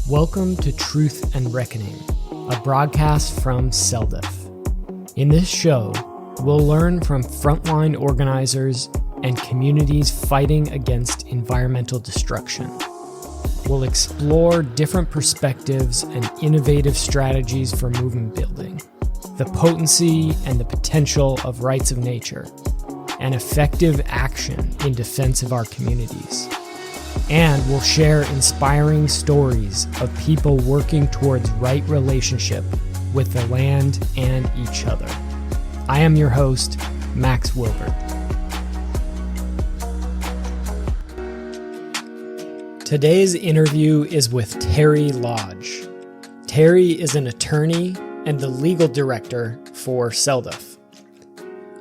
Welcome to Truth and Reckoning, a broadcast from CELDF. In this show, we'll learn from frontline organizers and communities fighting against environmental destruction. We'll explore different perspectives and innovative strategies for movement building, the potency and the potential of rights of nature, and effective action in defense of our communities. And we'll share inspiring stories of people working towards right relationship with the land and each other. I am your host, Max Wilbert. Today's interview is with Terry Lodge. Terry is an attorney and the legal director for CELDF.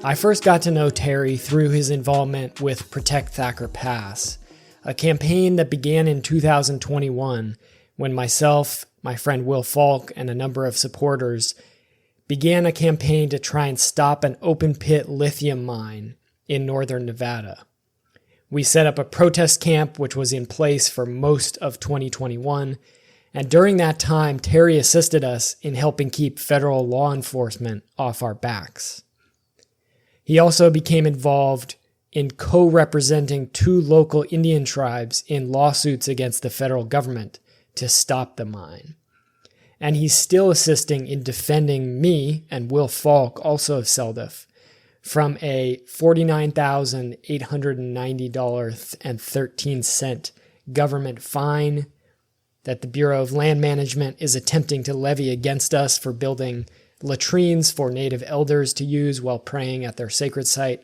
I first got to know Terry through his involvement with Protect Thacker Pass, a campaign that began in 2021 when myself, my friend Will Falk, and a number of supporters began a campaign to try and stop an open-pit lithium mine in northern Nevada. We set up a protest camp which was in place for most of 2021, and during that time, Terry assisted us in helping keep federal law enforcement off our backs. He also became involved in co-representing two local Indian tribes in lawsuits against the federal government to stop the mine. And he's still assisting in defending me and Will Falk, also of CELDF, from a $49,890.13 government fine that the Bureau of Land Management is attempting to levy against us for building latrines for native elders to use while praying at their sacred site,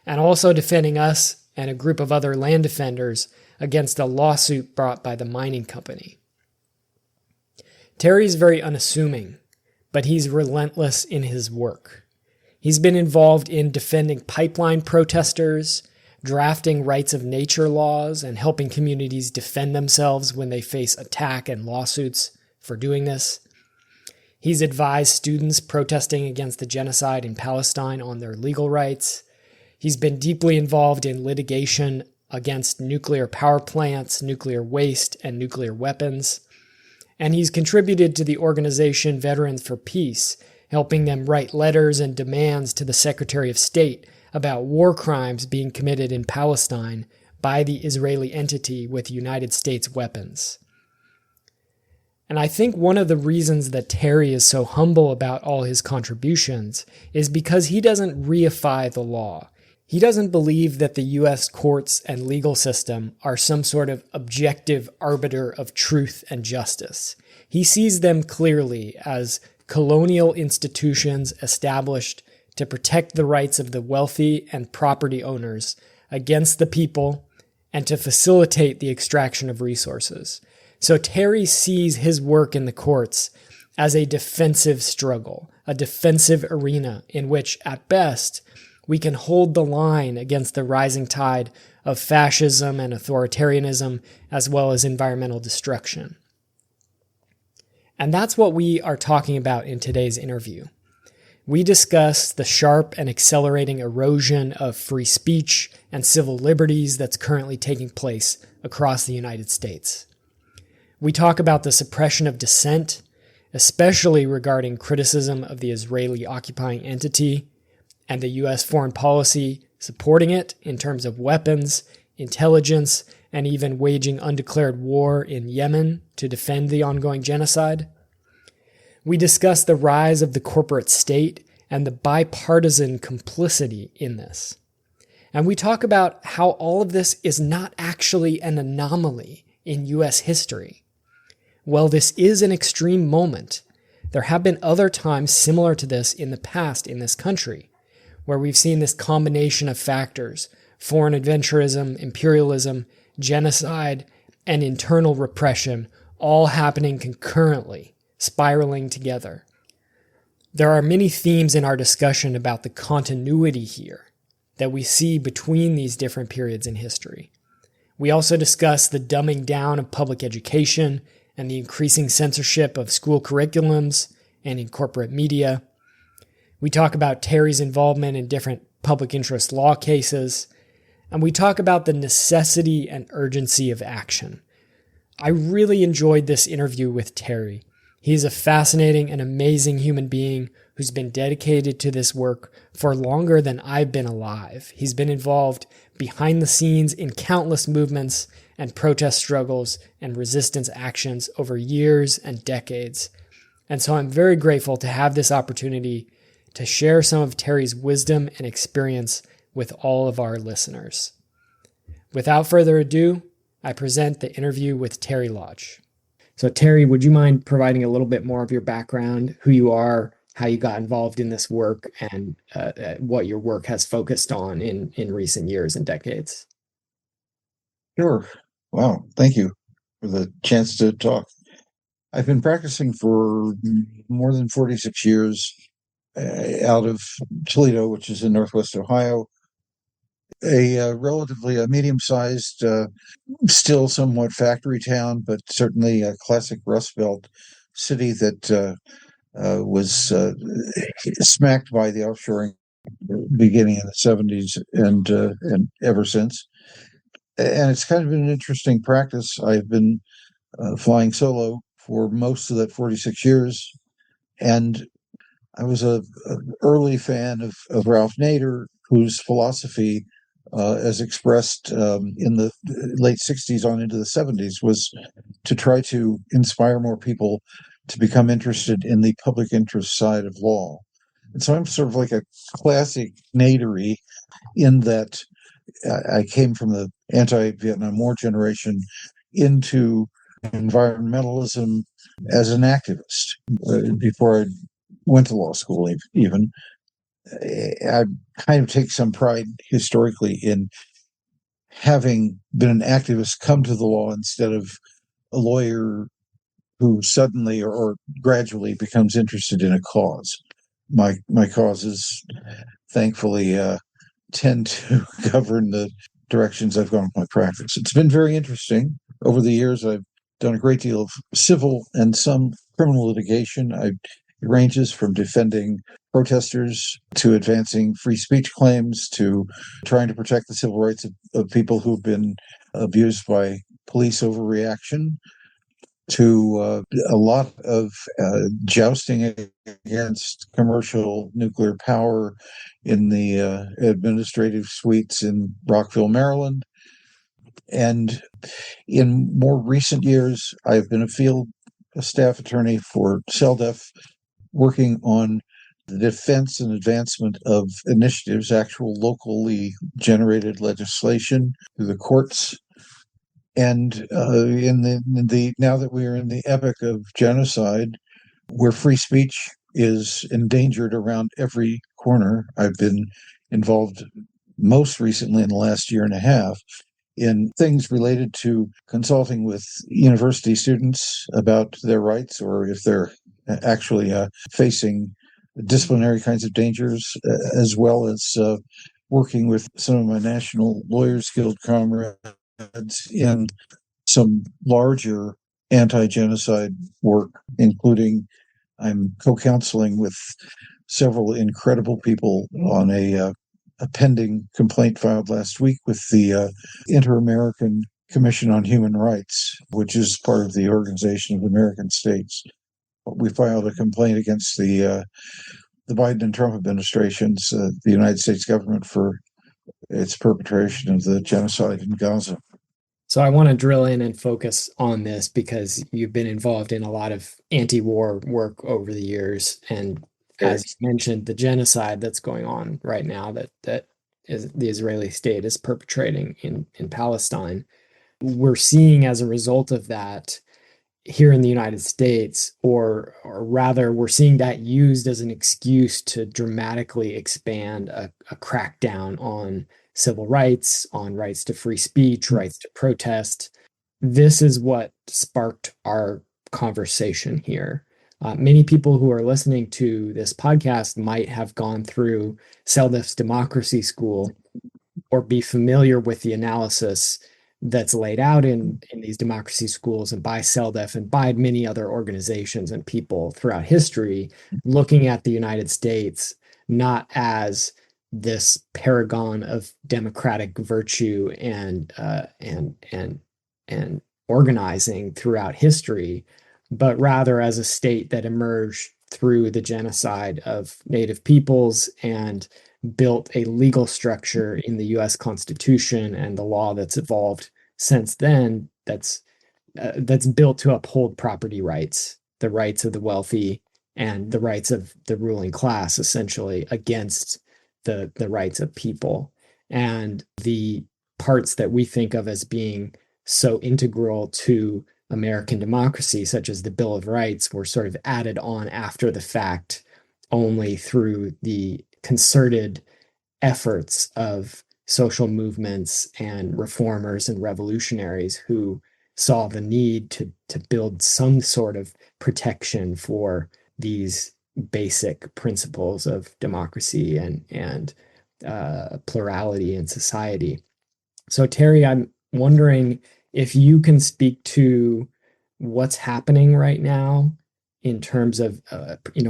and also defending us and a group of other land defenders against a lawsuit brought by the mining company. Terry's very unassuming, but he's relentless in his work. He's been involved in defending pipeline protesters, drafting rights of nature laws, and helping communities defend themselves when they face attack and lawsuits for doing this. He's advised students protesting against the genocide in Palestine on their legal rights. He's been deeply involved in litigation against nuclear power plants, nuclear waste, and nuclear weapons. And he's contributed to the organization Veterans for Peace, helping them write letters and demands to the Secretary of State about war crimes being committed in Palestine by the Israeli entity with United States weapons. And I think one of the reasons that Terry is so humble about all his contributions is because he doesn't reify the law. He doesn't believe that the U.S. courts and legal system are some sort of objective arbiter of truth and justice. He sees them clearly as colonial institutions established to protect the rights of the wealthy and property owners against the people and to facilitate the extraction of resources. So Terry sees his work in the courts as a defensive struggle, a defensive arena in which, at best, we can hold the line against the rising tide of fascism and authoritarianism, as well as environmental destruction. And that's what we are talking about in today's interview. We discuss the sharp and accelerating erosion of free speech and civil liberties that's currently taking place across the United States. We talk about the suppression of dissent, especially regarding criticism of the Israeli occupying entity, and the U.S. foreign policy supporting it in terms of weapons, intelligence, and even waging undeclared war in Yemen to defend the ongoing genocide. We discuss the rise of the corporate state and the bipartisan complicity in this. And we talk about how all of this is not actually an anomaly in U.S. history. While this is an extreme moment, there have been other times similar to this in the past in this country, where we've seen this combination of factors, foreign adventurism, imperialism, genocide, and internal repression, all happening concurrently, spiraling together. There are many themes in our discussion about the continuity here that we see between these different periods in history. We also discuss the dumbing down of public education and the increasing censorship of school curriculums and in corporate media. We talk about Terry's involvement in different public interest law cases, and we talk about the necessity and urgency of action, I really enjoyed this interview with Terry. He's a fascinating and amazing human being who's been dedicated to this work for longer than I've been alive. He's been involved behind the scenes in countless movements and protest struggles and resistance actions over years and decades. And so I'm very grateful to have this opportunity to share some of Terry's wisdom and experience with all of our listeners. Without further ado, I present the interview with Terry Lodge. So Terry, would you mind providing a little bit more of your background, who you are, how you got involved in this work, and what your work has focused on in recent years and decades? Sure. Wow. Thank you for the chance to talk. I've been practicing for more than 46 years out of Toledo, which is in Northwest Ohio, a relatively medium-sized, still somewhat factory town, but certainly a classic Rust Belt city that was smacked by the offshoring beginning in the 70s and ever since. And it's kind of been an interesting practice. I've been flying solo for most of that 46 years. And I was a early fan of Ralph Nader, whose philosophy, as expressed in the late 60s on into the 70s, was to try to inspire more people to become interested in the public interest side of law. And so I'm sort of like a classic Nadery in that I came from the anti-Vietnam War generation into environmentalism as an activist before I went to law school. Even I kind of take some pride historically in having been an activist come to the law instead of a lawyer who suddenly or gradually becomes interested in a cause. My causes, thankfully, tend to govern the directions I've gone with my practice. It's been very interesting. Over the years, I've done a great deal of civil and some criminal litigation. It ranges from defending protesters to advancing free speech claims to trying to protect the civil rights of people who've been abused by police overreaction to a lot of jousting against commercial nuclear power in the administrative suites in Rockville, Maryland. And in more recent years, I've been a staff attorney for CELDF, working on the defense and advancement of initiatives, actual locally generated legislation through the courts. And in the now that we are in the epoch of genocide, where free speech is endangered around every corner, I've been involved most recently in the last year and a half in things related to consulting with university students about their rights, or if they're actually facing disciplinary kinds of dangers, as well as working with some of my National Lawyers Guild comrades in some larger anti-genocide work, including I'm co-counseling with several incredible people on a pending complaint filed last week with the Inter-American Commission on Human Rights, which is part of the Organization of American States. We filed a complaint against the Biden and Trump administrations, the United States government, for its perpetration of the genocide in Gaza. So I want to drill in and focus on this because you've been involved in a lot of anti-war work over the years. And as you mentioned, the genocide that's going on right now that is the Israeli state is perpetrating in Palestine. We're seeing as a result of that here in the United States, or rather, we're seeing that used as an excuse to dramatically expand a crackdown on civil rights, on rights to free speech, rights to protest. This is what sparked our conversation here. Many people who are listening to this podcast might have gone through CELDF's democracy school or be familiar with the analysis that's laid out in these democracy schools and by CELDF and by many other organizations and people throughout history, looking at the United States not as this paragon of democratic virtue and organizing throughout history, but rather as a state that emerged through the genocide of Native peoples and built a legal structure in the US Constitution and the law that's evolved since then that's built to uphold property rights, the rights of the wealthy and the rights of the ruling class, essentially against the rights of people. And the parts that we think of as being so integral to American democracy, such as the Bill of Rights, were sort of added on after the fact only through the concerted efforts of social movements and reformers and revolutionaries who saw the need to build some sort of protection for these basic principles of democracy and plurality in society. So, Terry, I'm wondering if you can speak to what's happening right now in terms of,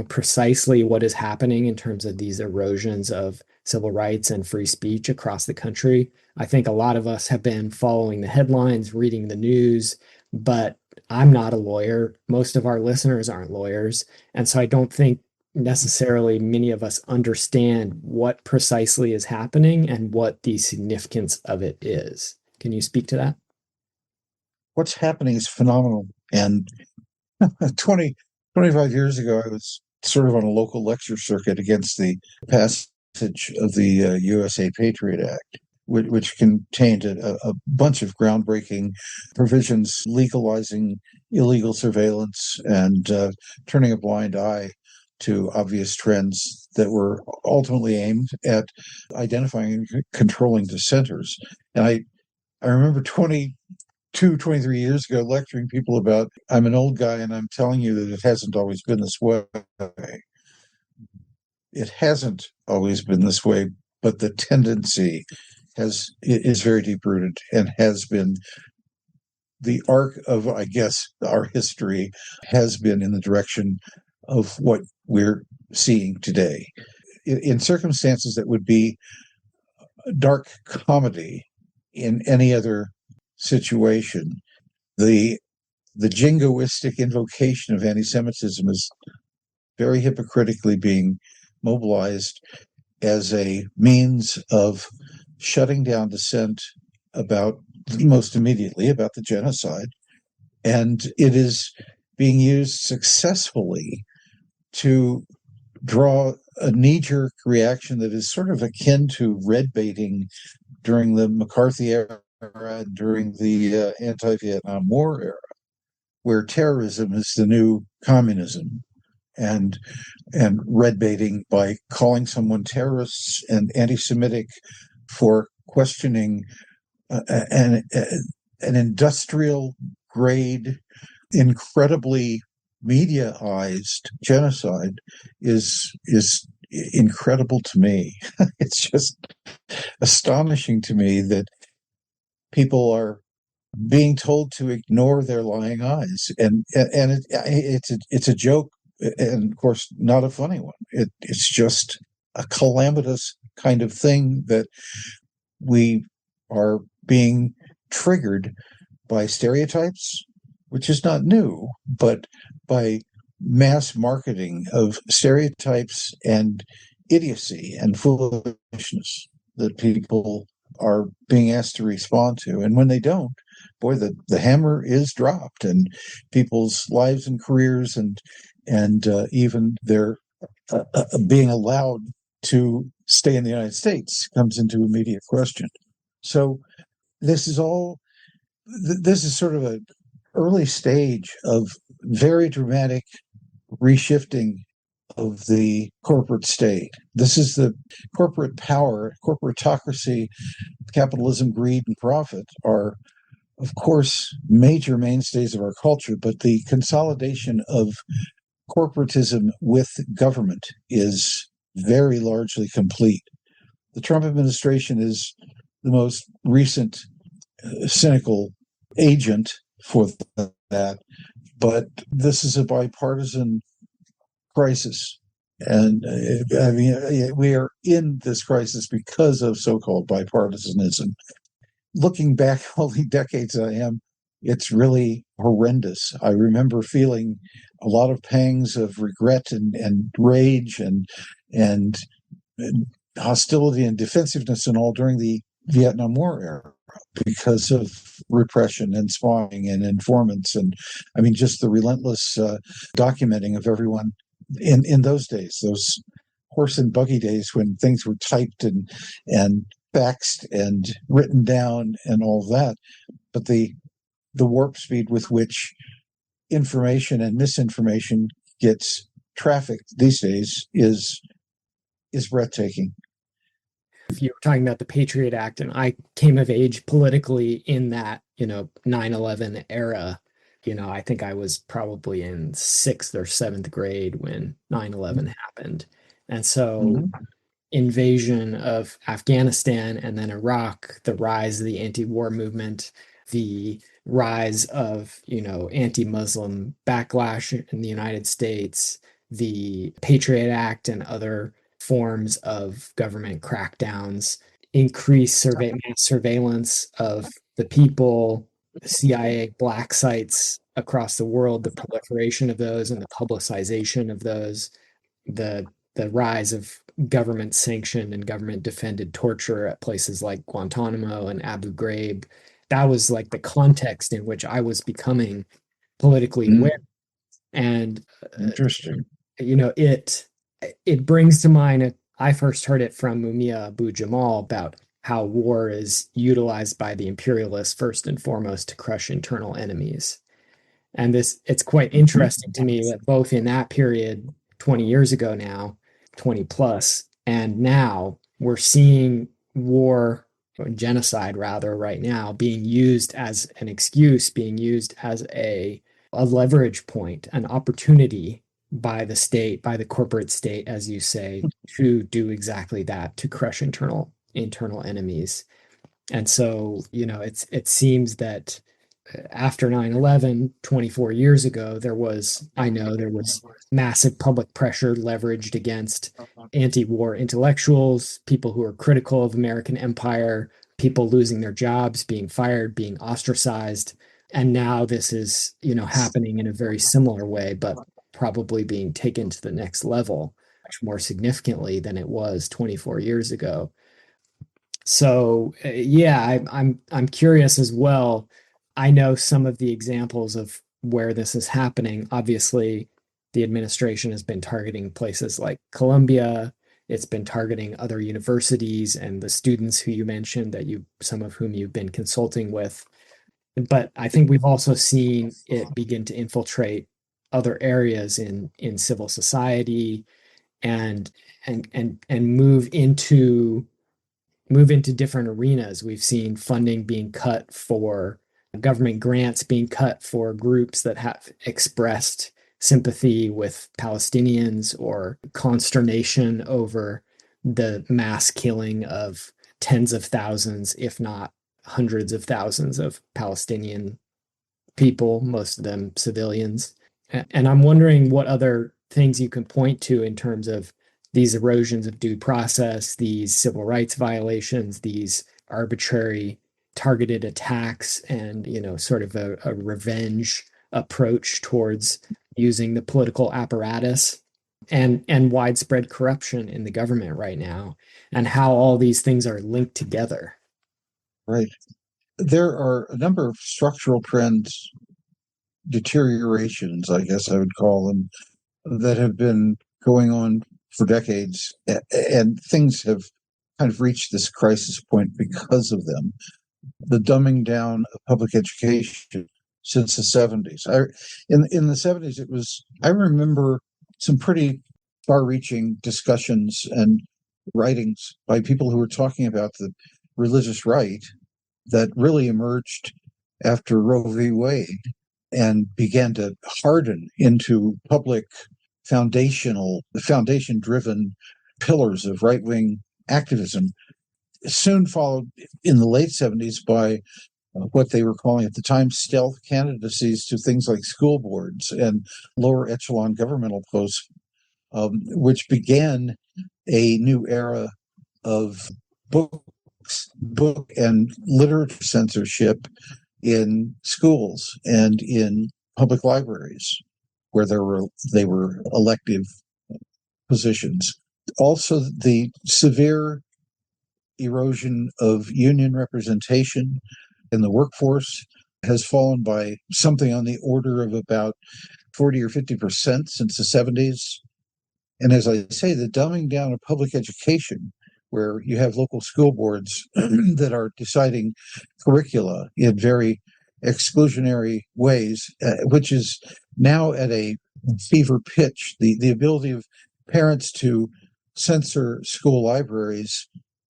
precisely what is happening in terms of these erosions of civil rights and free speech across the country. I think a lot of us have been following the headlines, reading the news, but I'm not a lawyer. Most of our listeners aren't lawyers. And so I don't think necessarily many of us understand what precisely is happening and what the significance of it is. Can you speak to that? What's happening is phenomenal. And 25 years ago, I was sort of on a local lecture circuit against the passage of the USA Patriot Act, which contained a bunch of groundbreaking provisions legalizing illegal surveillance and turning a blind eye to obvious trends that were ultimately aimed at identifying and controlling dissenters. And I remember 23 years ago lecturing people about, I'm an old guy and I'm telling you that it hasn't always been this way. It hasn't always been this way, but the tendency is very deep rooted and has been. The arc of, I guess, our history has been in the direction of what we're seeing today. In circumstances that would be dark comedy in any other situation, the jingoistic invocation of anti-Semitism is very hypocritically being mobilized as a means of shutting down dissent about, most immediately, about the genocide. And it is being used successfully to draw a knee-jerk reaction that is sort of akin to red baiting during the McCarthy era and during the anti-Vietnam War era, where terrorism is the new communism, and red baiting by calling someone terrorists and anti-Semitic for questioning an industrial grade, incredibly mediaized genocide is incredible to me. It's just astonishing to me that people are being told to ignore their lying eyes, and it's a joke, and of course not a funny one. It's just a calamitous kind of thing that we are being triggered by stereotypes, which is not new, but by mass marketing of stereotypes and idiocy and foolishness that people are being asked to respond to. And when they don't, boy, the hammer is dropped, and people's lives and careers and even their being allowed to stay in the United States comes into immediate question. So this is sort of an early stage of very dramatic reshifting of the corporate state. This is the corporate power, corporatocracy, capitalism, greed, and profit are, of course, major mainstays of our culture, but the consolidation of corporatism with government is very largely complete. The Trump administration is the most recent cynical agent for that, but this is a bipartisan crisis. And I mean, we are in this crisis because of so-called bipartisanism. Looking back only decades I am, it's really horrendous. I remember feeling a lot of pangs of regret and rage and hostility and defensiveness and all during the Vietnam War era because of repression and spying and informants. And I mean, just the relentless documenting of everyone in those days, those horse and buggy days when things were typed and faxed and written down and all that. But the warp speed with which information and misinformation gets trafficked these days is breathtaking. If you were talking about the Patriot Act, and I came of age politically in that, 9/11 era, I think I was probably in sixth or seventh grade when 9/11 happened. And so invasion of Afghanistan and then Iraq, the rise of the anti-war movement, the rise of, anti-Muslim backlash in the United States, the Patriot Act and other forms of government crackdowns, increased mass surveillance of the people, CIA black sites across the world, the proliferation of those and the publicization of those, the rise of government sanctioned and government defended torture at places like Guantanamo and Abu Ghraib. That was like the context in which I was becoming politically aware. And interesting. It brings to mind, I first heard it from Mumia Abu Jamal about how war is utilized by the imperialists first and foremost to crush internal enemies. And it's quite interesting to me that both in that period 20 years ago now, 20 plus, and now we're seeing war, or genocide rather, right now being used as an excuse, being used as a leverage point, an opportunity by the state, by the corporate state, as you say, to do exactly that, to crush internal enemies. And so, it seems that after 9/11, 24 years ago, there was massive public pressure leveraged against anti-war intellectuals, people who are critical of American empire, people losing their jobs, being fired, being ostracized. And now this is, happening in a very similar way, but probably being taken to the next level much more significantly than it was 24 years ago. So I'm curious as well. I know some of the examples of where this is happening. Obviously, the administration has been targeting places like Columbia. It's been targeting other universities and the students who you mentioned some of whom you've been consulting with. But I think we've also seen it begin to infiltrate other areas in civil society and move into different arenas. We've seen funding being cut for government grants, being cut for groups that have expressed sympathy with Palestinians or consternation over the mass killing of tens of thousands, if not hundreds of thousands of Palestinian people, most of them civilians. And I'm wondering what other things you can point to in terms of these erosions of due process, these civil rights violations, these arbitrary targeted attacks, and sort of a revenge approach towards using the political apparatus and widespread corruption in the government right now, and how all these things are linked together. Right. There are a number of structural trends, deteriorations, I guess I would call them, that have been going on for decades, and things have kind of reached this crisis point because of them. The dumbing down of public education since the 70s. In the 70s, I remember some pretty far-reaching discussions and writings by people who were talking about the religious right that really emerged after Roe v. Wade and began to harden into public foundation-driven pillars of right-wing activism, soon followed in the late 70s by what they were calling at the time stealth candidacies to things like school boards and lower echelon governmental posts, which began a new era of book and literature censorship in schools and in public libraries where they were elective positions. Also, the severe erosion of union representation in the workforce has fallen by something on the order of about 40 or 50% since the 70s. And as I say, the dumbing down of public education, where you have local school boards that are deciding curricula in very exclusionary ways, which is now at a fever pitch. The ability of parents to censor school libraries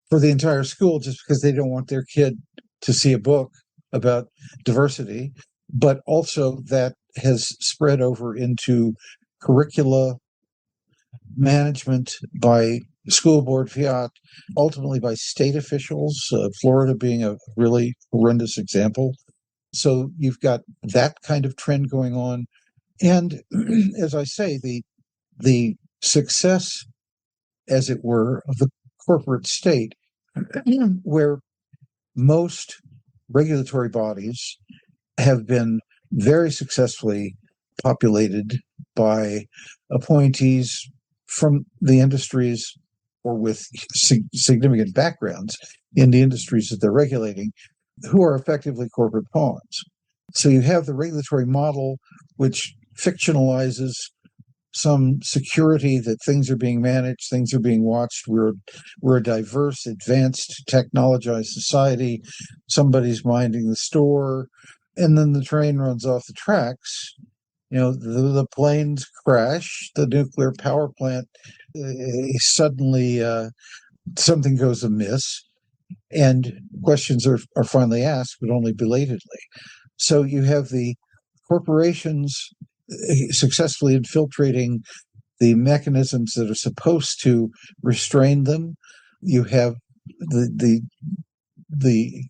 for the entire school just because they don't want their kid to see a book about diversity, but also that has spread over into curricula management by school board fiat, ultimately by state officials, Florida being a really horrendous example. So you've got that kind of trend going on. And as I say, the success, as it were, of the corporate state, where most regulatory bodies have been very successfully populated by appointees from the industries or with significant backgrounds in the industries that they're regulating, who are effectively corporate pawns. So you have the regulatory model, which fictionalizes some security that things are being managed, things are being watched. We're a diverse, advanced, technologized society. Somebody's minding the store, and then the train runs off the tracks. The planes crash, the nuclear power plant suddenly something goes amiss, and questions are finally asked, but only belatedly. So you have the corporations successfully infiltrating the mechanisms that are supposed to restrain them. You have the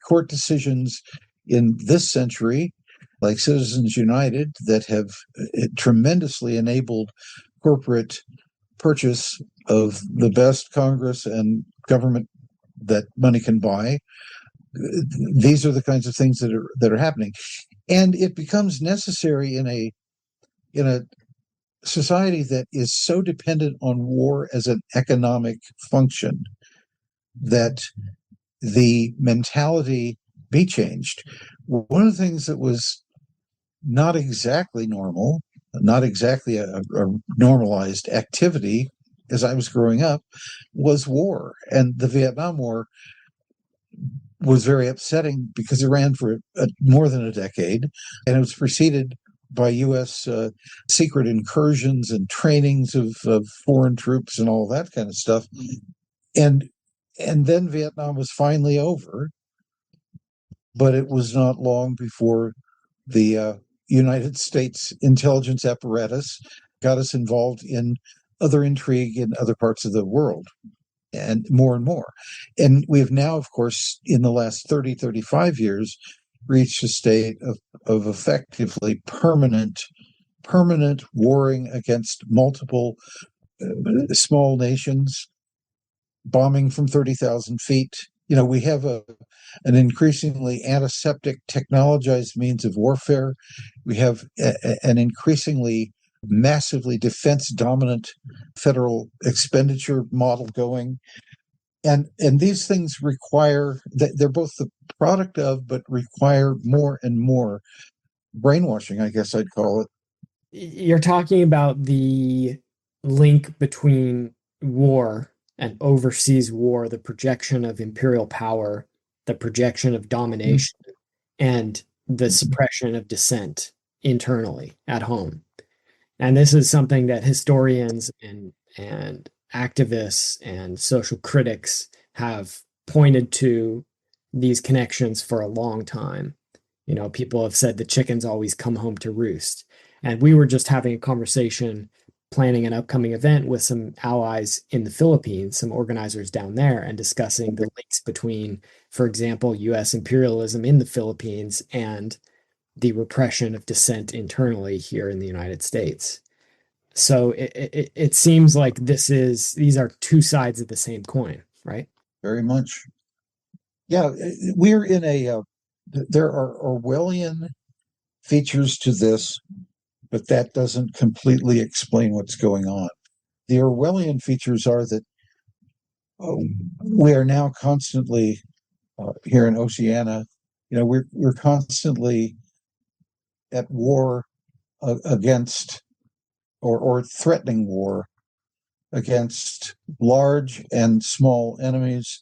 court decisions in this century, like Citizens United, that have tremendously enabled corporate purchase of the best Congress and government that money can buy. These are the kinds of things that are happening, and it becomes necessary in a society that is so dependent on war as an economic function that the mentality be changed. One of the things that was not exactly normal, not exactly a normalized activity as I was growing up, was war. And the Vietnam War was very upsetting because it ran for more than a decade, and it was preceded by U.S. Secret incursions and trainings of foreign troops and all that kind of stuff. And then Vietnam was finally over, but it was not long before the United States intelligence apparatus got us involved in other intrigue in other parts of the world, and more and more. And we have now, of course, in the last 30, 35 years, reached a state of effectively permanent warring against multiple small nations, bombing from 30,000 feet. We have an increasingly antiseptic, technologized means of warfare. We have an increasingly massively defense-dominant federal expenditure model going. And these things require, they're both the product of, but require more and more brainwashing, I guess I'd call it. You're talking about the link between war and overseas war, the projection of imperial power, the projection of domination, and the suppression of dissent internally at home. And this is something that historians and activists and social critics have pointed to these connections for a long time. People have said the chickens always come home to roost. And we were just having a conversation planning an upcoming event with some allies in the Philippines, some organizers down there, and discussing the links between, for example, US imperialism in the Philippines and the repression of dissent internally here in the United States. So it seems like these are two sides of the same coin, right? Very much. Yeah, we're in there are Orwellian features to this, but that doesn't completely explain what's going on. The Orwellian features are that uh, we are now constantly here in Oceania, we're constantly at war against or threatening war against large and small enemies,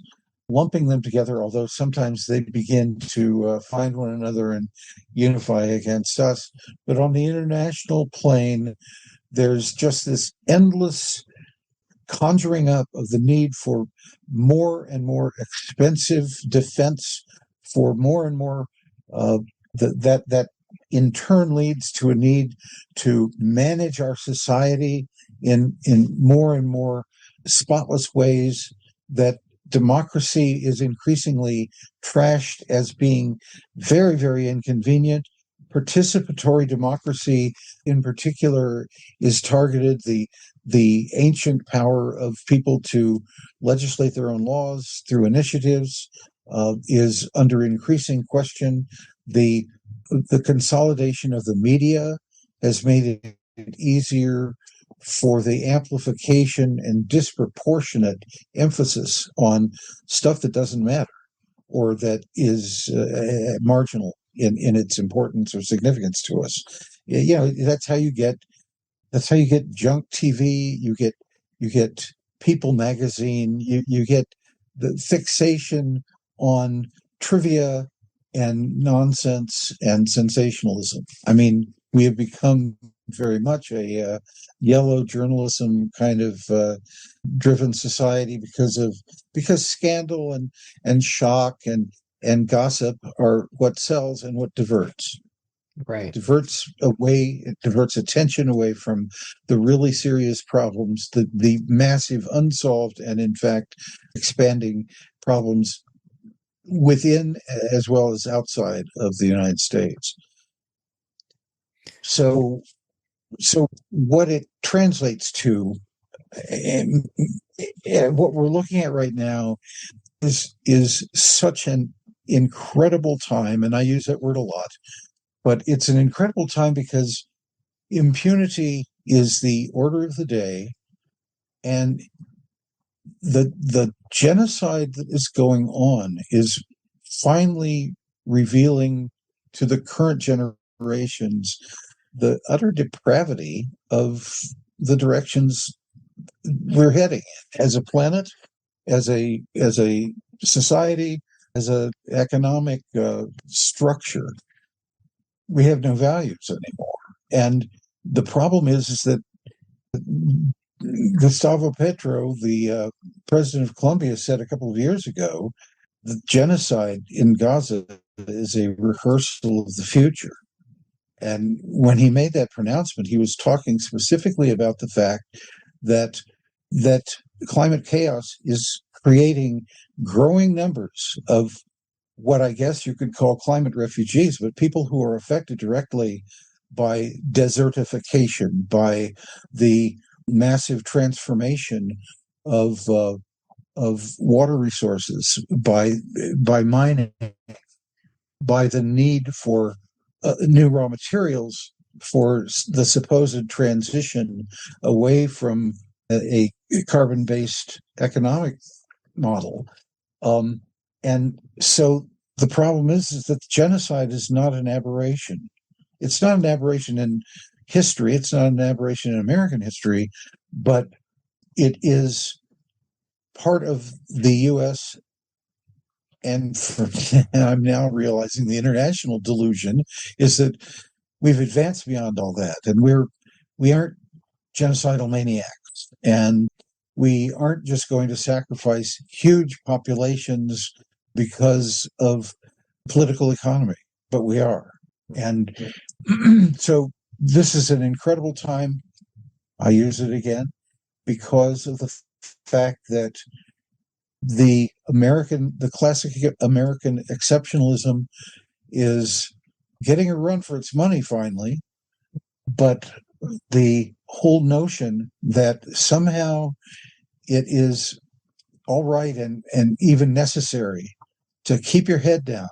lumping them together, although sometimes they begin to find one another and unify against us. But on the international plane, there's just this endless conjuring up of the need for more and more expensive defense, for more and more uh, that in turn leads to a need to manage our society in more and more spotless ways, that democracy is increasingly trashed as being very, very inconvenient. Participatory democracy, in particular, is targeted. The ancient power of people to legislate their own laws through initiatives is under increasing question. The consolidation of the media has made it easier for the amplification and disproportionate emphasis on stuff that doesn't matter or that is marginal in its importance or significance to us. That's how you get junk TV. You get People magazine. You get the fixation on trivia and nonsense and sensationalism. I mean, we have become very much a yellow journalism kind of driven society because scandal and shock and gossip are what sells and what diverts. Right. It diverts attention away from the really serious problems, the massive unsolved and in fact expanding problems within as well as outside of the United States. So what it translates to, and what we're looking at right now, is such an incredible time, and I use that word a lot, but it's an incredible time because impunity is the order of the day, and the genocide that is going on is finally revealing to the current generations the utter depravity of the directions we're heading as a planet, as a society, as a economic structure. We have no values anymore, and the problem is that Gustavo Petro, the president of Colombia, said a couple of years ago that genocide in Gaza is a rehearsal of the future. And when he made that pronouncement, he was talking specifically about the fact that climate chaos is creating growing numbers of what I guess you could call climate refugees, but people who are affected directly by desertification, by the massive transformation of water resources, by mining, by the need for new raw materials for the supposed transition away from a carbon-based economic model. And so the problem is that genocide is not an aberration. It's not an aberration in history. It's not an aberration in American history, but it is part of the U.S. And I'm now realizing the international delusion is that we've advanced beyond all that, and we aren't genocidal maniacs, and we aren't just going to sacrifice huge populations because of political economy, but we are. And so this is an incredible time. I use it again because of the fact that the classic American exceptionalism is getting a run for its money finally, but the whole notion that somehow it is all right and even necessary to keep your head down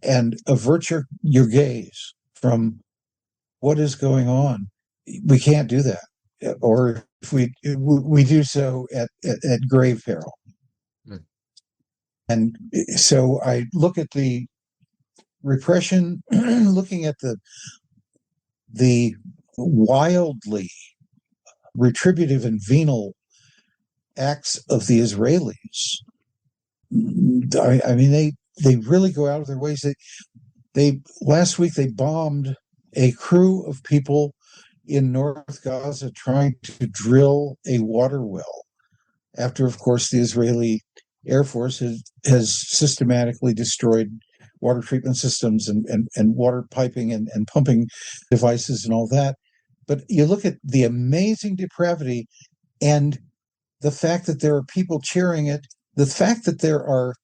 and avert your gaze from what is going on. We can't do that, or if we do so at grave peril. Mm. And so I look at the repression, looking at the wildly retributive and venal acts of the Israelis. I mean, they really go out of their ways. They last week they bombed a crew of people in North Gaza trying to drill a water well after, of course, the Israeli Air Force has systematically destroyed water treatment systems and water piping and pumping devices and all that. But you look at the amazing depravity and the fact that there are people cheering it, the fact that there are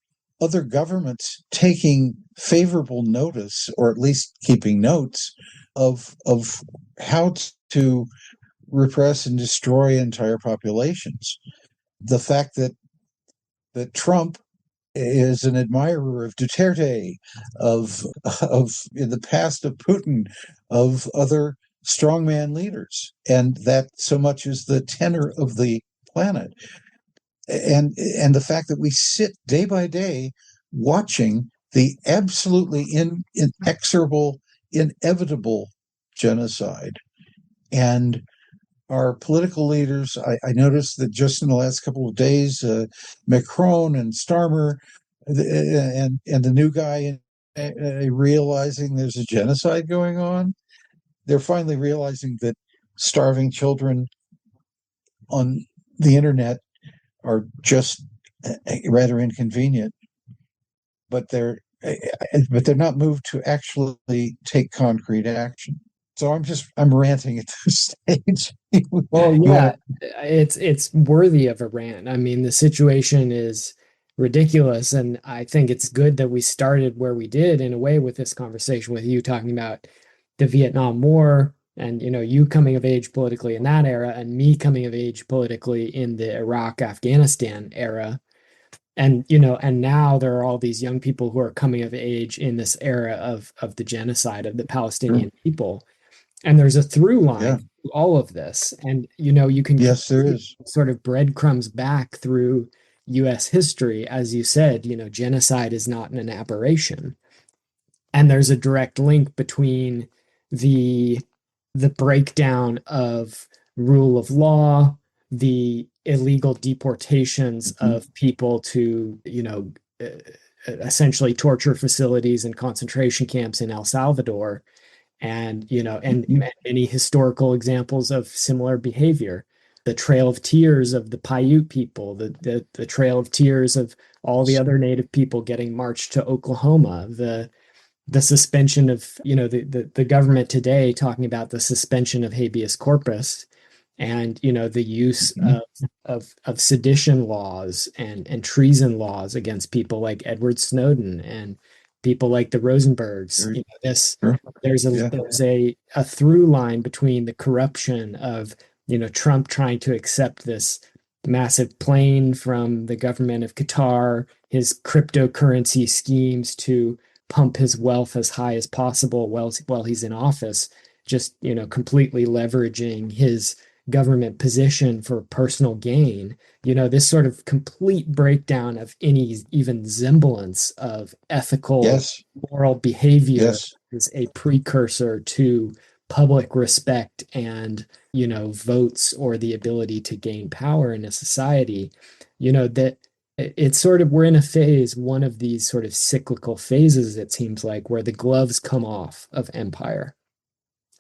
other governments taking favorable notice, or at least keeping notes of how to repress and destroy entire populations. The fact that Trump is an admirer of Duterte, of in the past of Putin, of other strongman leaders, and that so much is the tenor of the planet. And the fact that we sit day by day watching the absolutely inexorable, inevitable genocide. And our political leaders, I noticed that just in the last couple of days, Macron and Starmer and the new guy realizing there's a genocide going on. They're finally realizing that starving children on the internet are just rather inconvenient, but they're not moved to actually take concrete action. So I'm ranting at this stage. Well, You yeah, want it's worthy of a rant. I mean, the situation is ridiculous, and I think it's good that we started where we did in a way with this conversation with you talking about the Vietnam War and you coming of age politically in that era and me coming of age politically in the Iraq Afghanistan era. And and now there are all these young people who are coming of age in this era of the genocide of the to? Palestinian people. And there's a through Yeah. line to all of this. And you can Yes, there is. sort of breadcrumbs back through US history. As you said, genocide is not an aberration. And there's a direct link between the breakdown of rule of law, the illegal deportations Mhm. of people to, essentially torture facilities and concentration camps in El Salvador, and Mhm. many historical examples of similar behavior. The Trail of Tears of the Paiute people, the Trail of Tears of all the other Native people getting marched to Oklahoma, the suspension of the government today talking about the suspension of habeas corpus, and the use Mhm. of sedition laws and treason laws against people like Edward Snowden and people like the Rosenbergs. Very This true. there's a Yeah. through line between the corruption of Trump trying to accept this massive plane from the government of Qatar, his cryptocurrency schemes to pump his wealth as high as possible while he's in office, just completely leveraging his government position for personal gain. This sort of complete breakdown of any even semblance of ethical Yes. moral behavior Yes. is a precursor to public respect and votes or the ability to gain power in a society. That it's sort of, we're in a phase, one of these sort of cyclical phases, it seems like, where the gloves come off of empire.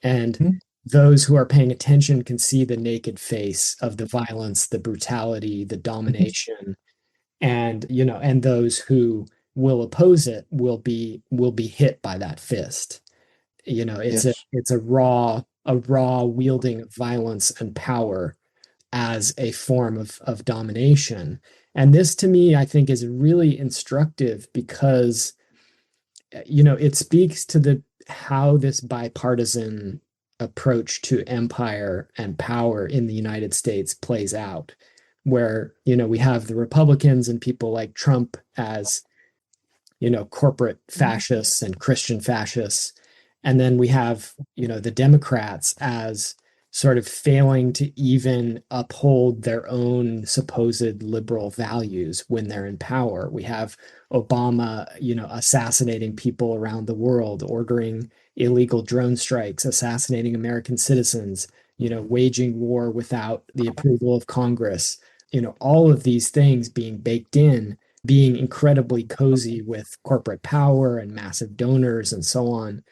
And Mhm. those who are paying attention can see the naked face of the violence, the brutality, the Mhm. domination, and and those who will oppose it will be hit by that fist. It's a Yes. raw wielding of violence and power as a form of domination. And this to me, I think, is really instructive because it speaks to the how this bipartisan approach to empire and power in the United States plays out, where we have the Republicans and people like Trump as corporate fascists and Christian fascists. And then we have, the Democrats as sort of failing to even uphold their own supposed liberal values when they're in power. We have Obama, assassinating people around the world, ordering illegal drone strikes, assassinating American citizens, waging war without the approval of Congress, all of these things being baked in, being incredibly cozy with corporate power and massive donors and so on,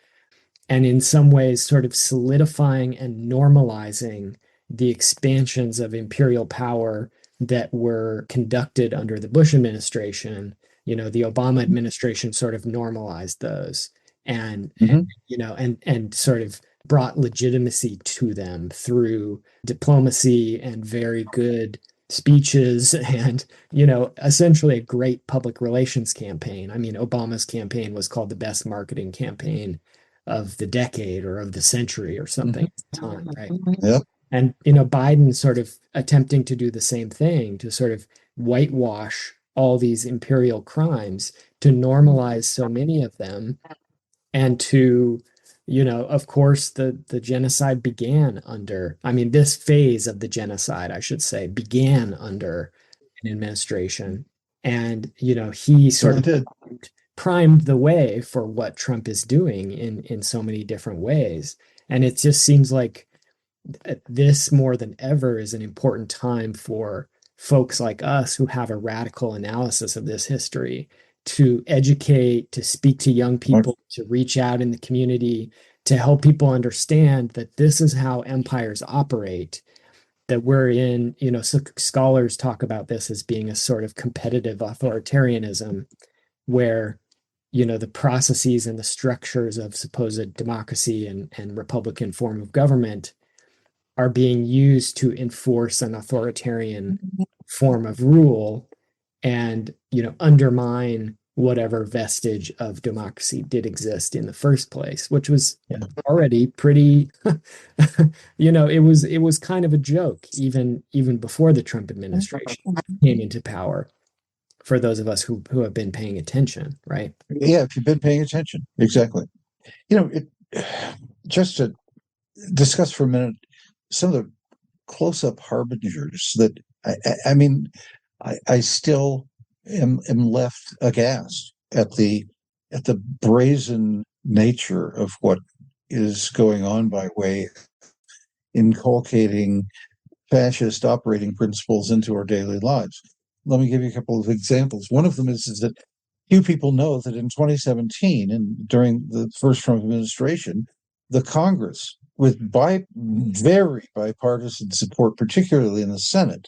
and in some ways sort of solidifying and normalizing the expansions of imperial power that were conducted under the Bush administration. The Obama administration sort of normalized those and and sort of brought legitimacy to them through diplomacy and very good speeches and essentially a great public relations campaign. I mean, Obama's campaign was called the best marketing campaign of the decade or of the century or something at the time, right? Yep. And Biden sort of attempting to do the same thing, to sort of whitewash all these imperial crimes, to normalize so many of them, and to of course the genocide began under, I mean, this phase of the genocide, I should say, began under an administration. And he sort of did. primed the way for what Trump is doing in so many different ways. And it just seems like this more than ever is an important time for folks like us who have a radical analysis of this history to educate, to speak to young people, to reach out in the community, to help people understand that this is how empires operate, that we're in, so scholars talk about this as being a sort of competitive authoritarianism where the processes and the structures of supposed democracy and republican form of government are being used to enforce an authoritarian form of rule and undermine whatever vestige of democracy did exist in the first place, which was already pretty it was kind of a joke even before the Trump administration came into power, for those of us who have been paying attention, right? Yeah, if you've been paying attention. Exactly. It just to discuss for a minute some of the close-up harbingers that I mean, I still am left aghast at the brazen nature of what is going on by way of inculcating fascist operating principles into our daily lives. Let me give you a couple of examples. One of them is that few people know that in 2017, and during the first Trump administration, the Congress, with very bipartisan support, particularly in the Senate,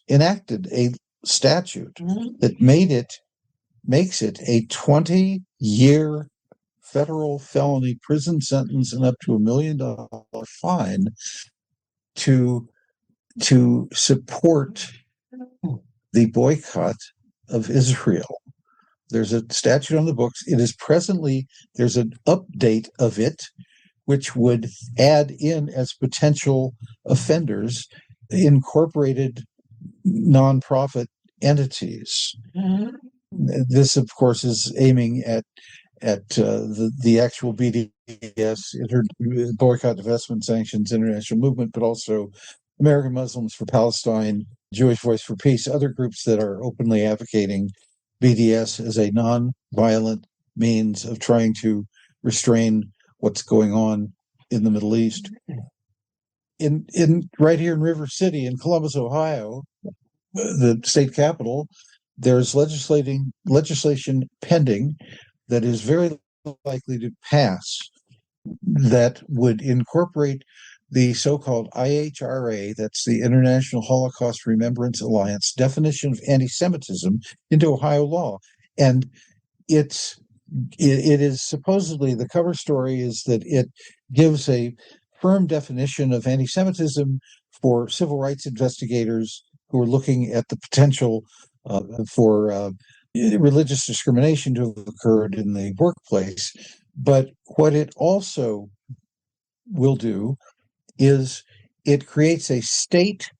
enacted a statute that makes it a 20-year federal felony prison sentence and up to $1 million fine to support the boycott of Israel. There's a statute on the books. There's an update of it, which would add in as potential offenders incorporated nonprofit entities. This, of course, is aiming at the actual BDS, Boycott, Divestment, Sanctions, International Movement, but also American Muslims for Palestine, Jewish Voice for Peace, other groups that are openly advocating BDS as a non-violent means of trying to restrain what's going on in the Middle East. In right here in River City, in Columbus, Ohio, the state capital, there's legislation pending that is very likely to pass that would incorporate the so-called IHRA, that's the International Holocaust Remembrance Alliance, definition of anti-Semitism into Ohio law. And it is supposedly, the cover story is that it gives a firm definition of anti-Semitism for civil rights investigators who are looking at the potential for religious discrimination to have occurred in the workplace. But what it also will do is it creates a state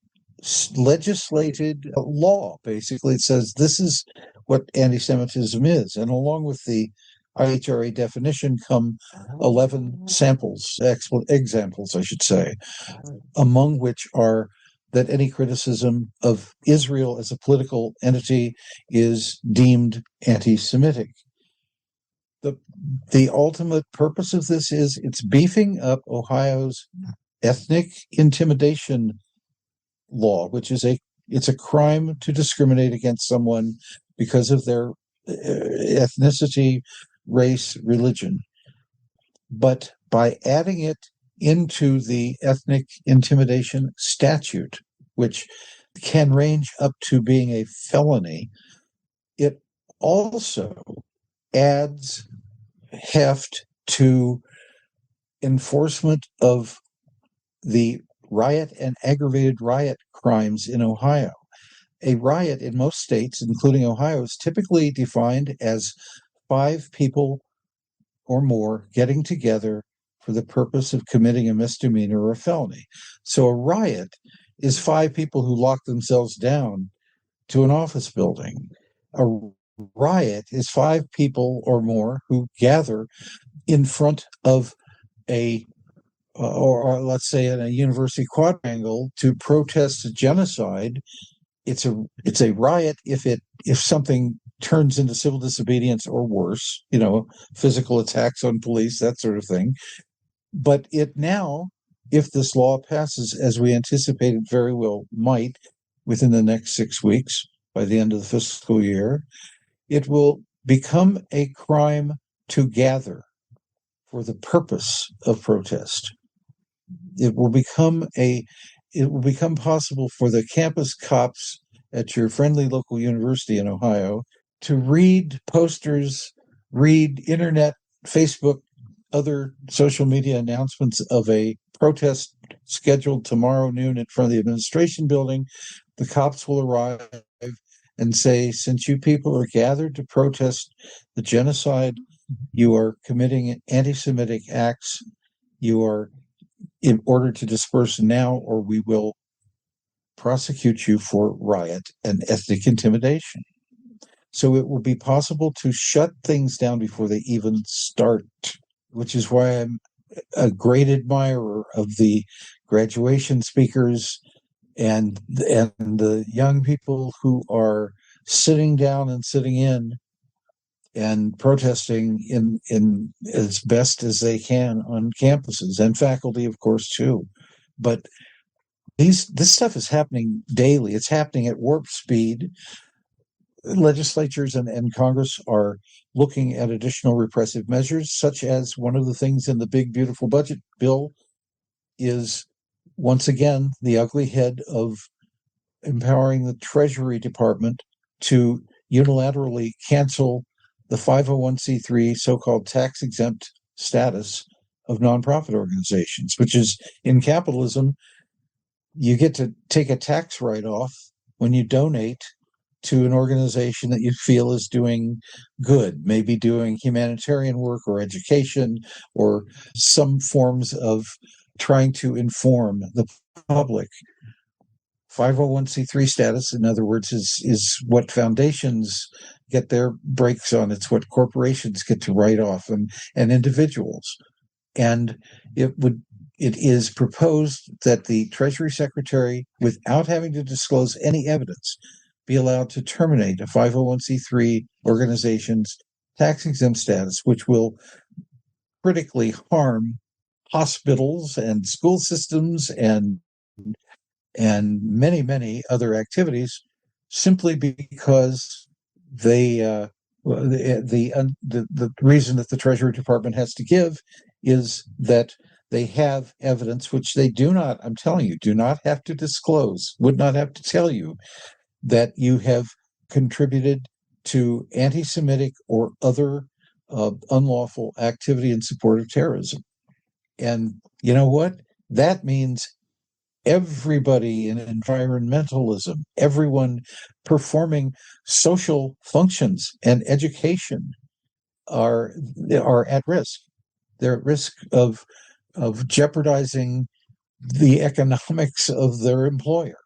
legislated law. Basically, it says this is what anti-Semitism is. And along with the IHRA definition come 11 examples, I should say, among which are that any criticism of Israel as a political entity is deemed anti-Semitic. The ultimate purpose of this is it's beefing up Ohio's ethnic intimidation law, which is it's a crime to discriminate against someone because of their ethnicity, race, religion. But by adding it into the ethnic intimidation statute, which can range up to being a felony, it also adds heft to enforcement of the riot and aggravated riot crimes in Ohio. A riot in most states, including Ohio, is typically defined as 5 people or more getting together for the purpose of committing a misdemeanor or a felony. So a riot is 5 people who lock themselves down to an office building. A riot is 5 people or more who gather in front of or let's say in a university quadrangle to protest a genocide. It's a riot if something turns into civil disobedience or worse, physical attacks on police, that sort of thing. But it now, if this law passes, as we anticipated very well might within the next 6 weeks, by the end of the fiscal year, it will become a crime to gather for the purpose of protest. It will become possible for the campus cops at your friendly local university in Ohio to read posters, read internet, Facebook, other social media announcements of a protest scheduled tomorrow noon in front of the administration building. The cops will arrive and say, since you people are gathered to protest the genocide, you are committing anti-Semitic acts. You are in order to disperse now, or we will prosecute you for riot and ethnic intimidation. So it will be possible to shut things down before they even start, which is why I'm a great admirer of the graduation speakers and the young people who are sitting down and sitting in and protesting in as best as they can on campuses, and faculty, of course, too. But this stuff is happening daily. It's happening at warp speed. Legislatures and Congress are looking at additional repressive measures, such as one of the things in the big, beautiful budget bill is, once again, the ugly head of empowering the Treasury Department to unilaterally cancel the 501c3 so-called tax-exempt status of nonprofit organizations, which is, in capitalism, you get to take a tax write-off when you donate to an organization that you feel is doing good, maybe doing humanitarian work or education or some forms of trying to inform the public. 501c3 status, in other words, is what foundations get their breaks on. It's what corporations get to write off, and individuals. And it is proposed that the Treasury Secretary, without having to disclose any evidence, be allowed to terminate a 501c3 organization's tax-exempt status, which will critically harm hospitals and school systems and many, many other activities, simply because the reason that the Treasury Department has to give is that they have evidence which they do not, I'm telling you, do not have to disclose, would not have to tell you that you have contributed to anti-Semitic or other unlawful activity in support of terrorism. And you know what? That means everybody in environmentalism, everyone performing social functions and education are at risk. They're at risk of jeopardizing the economics of their employer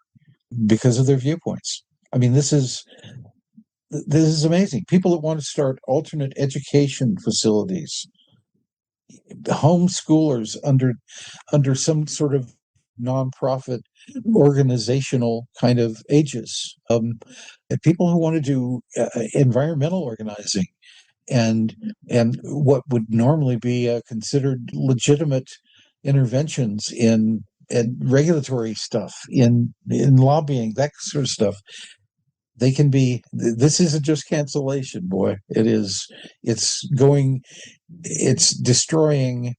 because of their viewpoints. I mean, this is this is amazing. People that want to start alternate education facilities, homeschoolers under some sort of nonprofit organizational kind of aegis, and people who want to do environmental organizing and what would normally be considered legitimate interventions in and regulatory stuff, in lobbying, that sort of stuff. They can be. This isn't just cancellation, boy. It is. It's going. It's destroying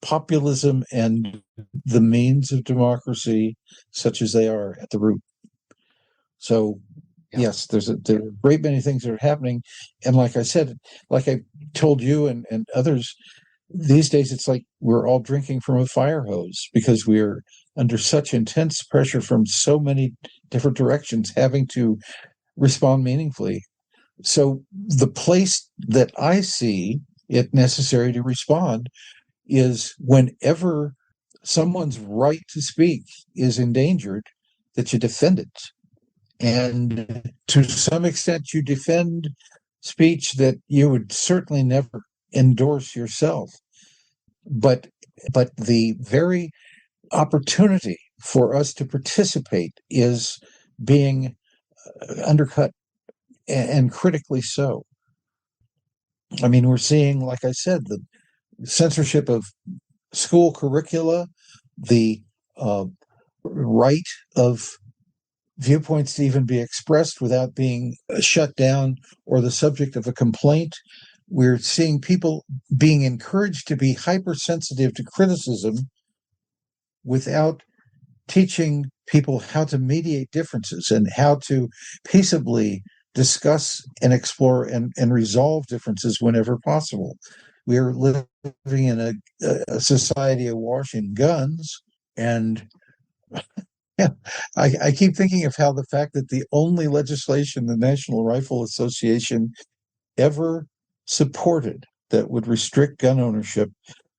populism and the means of democracy, such as they are at the root. So, Yeah. yes, there are a great many things that are happening, and like I said, like I told you and others, these days it's like we're all drinking from a fire hose because we're under such intense pressure from so many different directions, having to respond meaningfully. So, the place that I see it necessary to respond is whenever someone's right to speak is endangered, that you defend it. And to some extent, you defend speech that you would certainly never endorse yourself. But the very opportunity for us to participate is being undercut, and critically so. I mean, we're seeing, like I said, the censorship of school curricula, the right of viewpoints to even be expressed without being shut down or the subject of a complaint. We're seeing people being encouraged to be hypersensitive to criticism without teaching people how to mediate differences and how to peaceably discuss and explore and resolve differences whenever possible. We are living in a society awash in guns, and yeah, I keep thinking of how the fact that the only legislation the National Rifle Association ever supported that would restrict gun ownership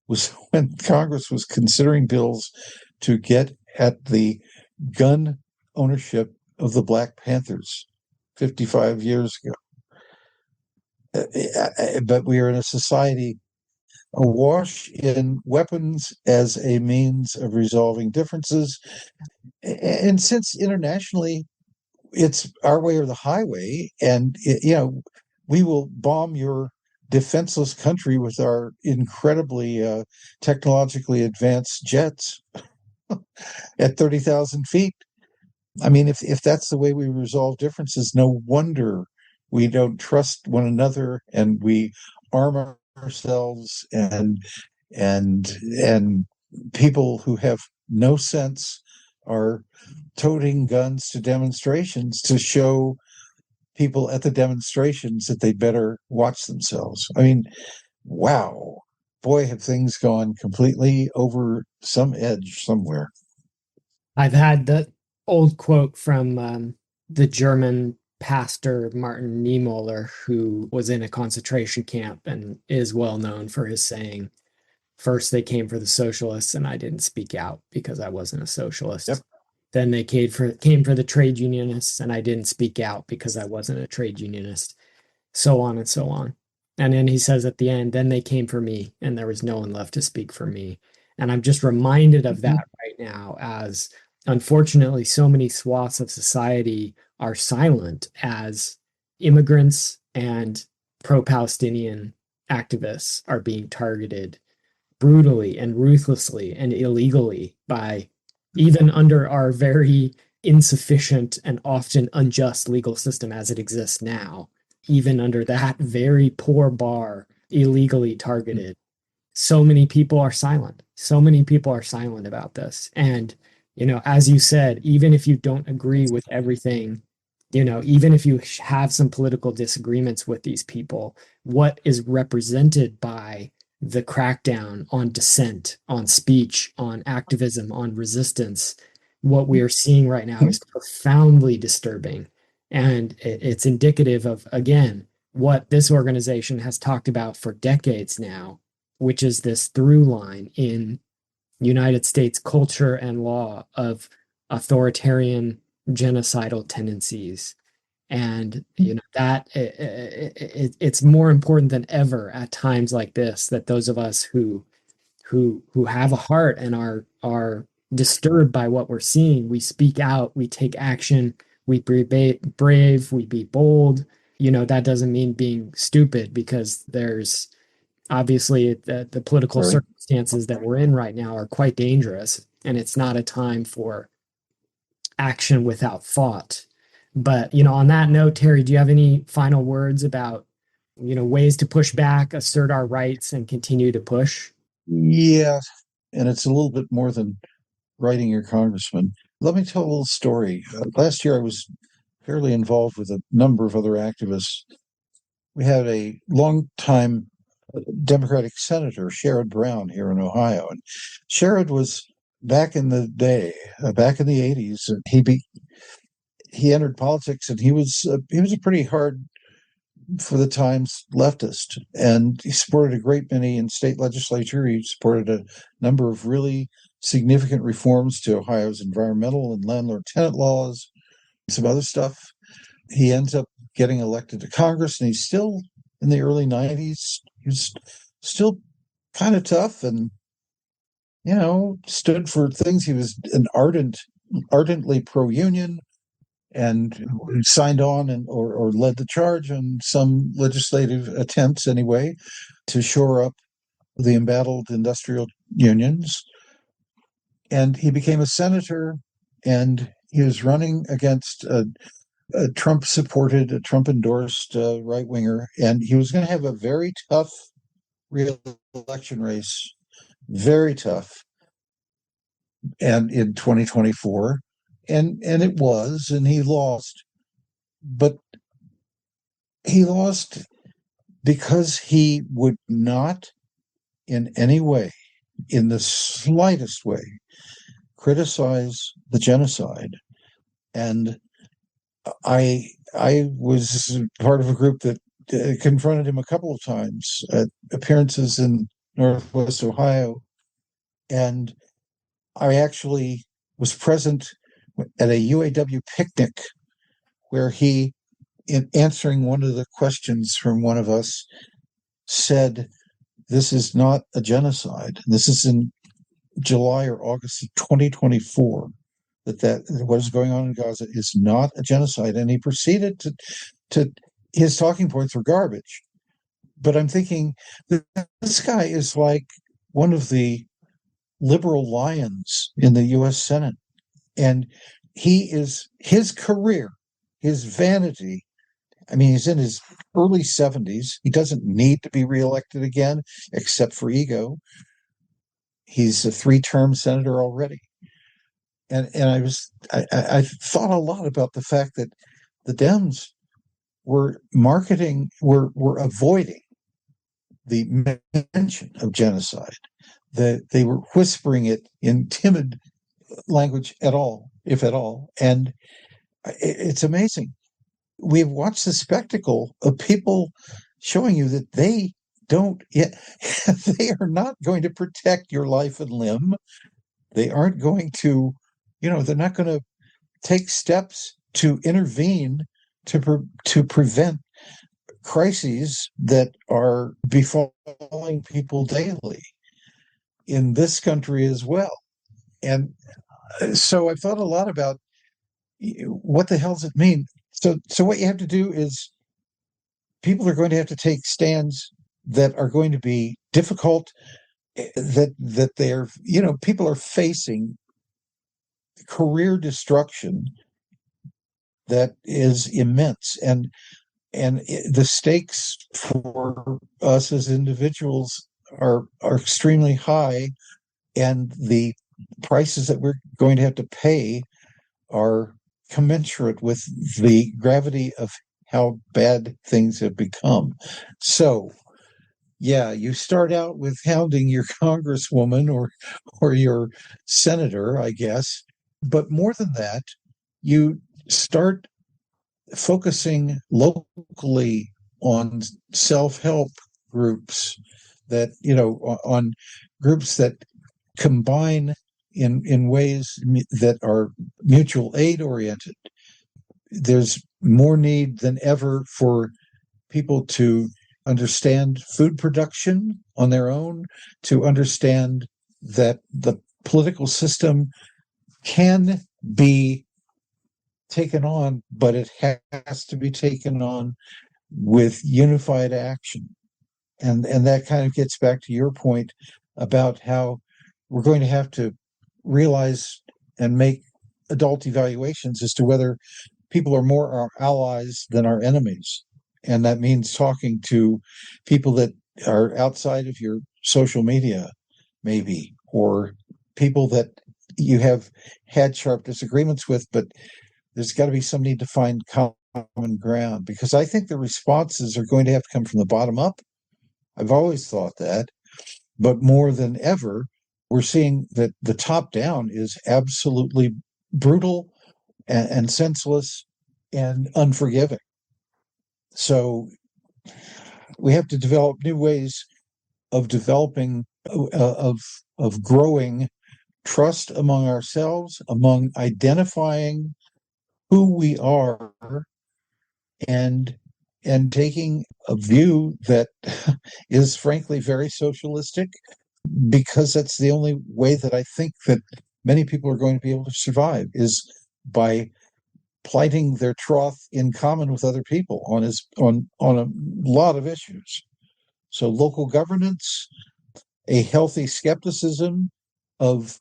was when Congress was considering bills to get at the gun ownership of the Black Panthers 55 years ago. But we are in a society awash in weapons as a means of resolving differences. And since internationally it's our way or the highway, and we will bomb your defenseless country with our incredibly technologically advanced jets at 30,000 feet. I mean, if that's the way we resolve differences, no wonder we don't trust one another and we arm ourselves, and people who have no sense are toting guns to demonstrations to show people at the demonstrations that they better watch themselves. I mean, wow, boy, have things gone completely over some edge somewhere. I've had the old quote from the German pastor Martin Niemöller, who was in a concentration camp and is well known for his saying, "First they came for the socialists, and I didn't speak out because I wasn't a socialist. Yep. Then they came for the trade unionists, and I didn't speak out because I wasn't a trade unionist." So on and so on. And then he says at the end, "Then they came for me, and there was no one left to speak for me." And I'm just reminded of that right now, as unfortunately so many swaths of society are silent as immigrants and pro-Palestinian activists are being targeted brutally and ruthlessly and illegally by even under our very insufficient and often unjust legal system as it exists now. Even under that very poor bar, illegally targeted, so many people are silent. So many people are silent about this. And, as you said, even if you don't agree with everything, even if you have some political disagreements with these people, what is represented by the crackdown on dissent, on speech, on activism, on resistance, what we are seeing right now is profoundly disturbing. And it's indicative of, again, what this organization has talked about for decades now, which is this through line in United States culture and law of authoritarian genocidal tendencies And that it's more important than ever at times like this that those of us who have a heart and are disturbed by what we're seeing, we speak out, we take action, we be brave, we be bold. That doesn't mean being stupid, because there's obviously the political Right. circumstances that we're in right now are quite dangerous, and it's not a time for action without thought. But on that note, Terry, do you have any final words about ways to push back, assert our rights, and continue to push? Yeah, and it's a little bit more than writing your congressman. Let me tell a little story. Last year, I was fairly involved with a number of other activists. We had a long-time Democratic Senator, Sherrod Brown, here in Ohio. And Sherrod was back in the day, back in the 80s. He entered politics, and he was a pretty hard for the times leftist, and he supported a great many in state legislature. He supported a number of really significant reforms to Ohio's environmental and landlord-tenant laws, some other stuff. He ends up getting elected to Congress, and he's still in the early 90s. He's still kind of tough and, stood for things. He was an ardently pro-union, and signed on or led the charge on some legislative attempts anyway to shore up the embattled industrial unions. And he became a senator, and he was running against a Trump-supported, a Trump-endorsed right-winger, and he was going to have a very tough re-election race, very tough, and in 2024. And it was, and he lost. But he lost because he would not in any way, in the slightest way, criticize the genocide. And I was part of a group that confronted him a couple of times at appearances in Northwest Ohio. And I actually was present at a UAW picnic where he, in answering one of the questions from one of us, said, "This is not a genocide." This is in July or August of 2024. That what is going on in Gaza is not a genocide. And he proceeded to his talking points were garbage. But I'm thinking, this guy is like one of the liberal lions in the U.S. Senate. And his career, his vanity, I mean, he's in his early 70s. He doesn't need to be reelected again, except for ego. He's a 3-term senator already. And I thought a lot about the fact that the Dems were avoiding the mention of genocide. That they were whispering it in timid language at all, if at all. And it's amazing. We've watched the spectacle of people showing you that they are not going to protect your life and limb. They aren't going to, they're not going to take steps to intervene to prevent crises that are befalling people daily in this country as well. And so I've thought a lot about what the hell does it mean? So what you have to do is people are going to have to take stands that are going to be difficult, that they're, people are facing career destruction that is immense. And the stakes for us as individuals are extremely high, and the prices that we're going to have to pay are commensurate with the gravity of how bad things have become. So, yeah, you start out with hounding your congresswoman or your senator, I guess. But more than that, you start focusing locally on self-help groups that, on groups that combine in ways that are mutual aid oriented. there's more need than ever for people to understand food production on their own, to understand that the political system can be taken on, but it has to be taken on with unified action. And that kind of gets back to your point about how we're going to have to realize and make adult evaluations as to whether people are more our allies than our enemies. And that means talking to people that are outside of your social media, maybe, or people that you have had sharp disagreements with, but there's got to be some need to find common ground, because I think the responses are going to have to come from the bottom up. I've always thought that, but more than ever, we're seeing that the top down is absolutely brutal and senseless and unforgiving. So we have to develop new ways of developing, of growing trust among ourselves, among identifying who we are, and taking a view that is frankly very socialistic, because that's the only way that I think that many people are going to be able to survive, is by plighting their troth in common with other people on a lot of issues. So local governance, a healthy skepticism of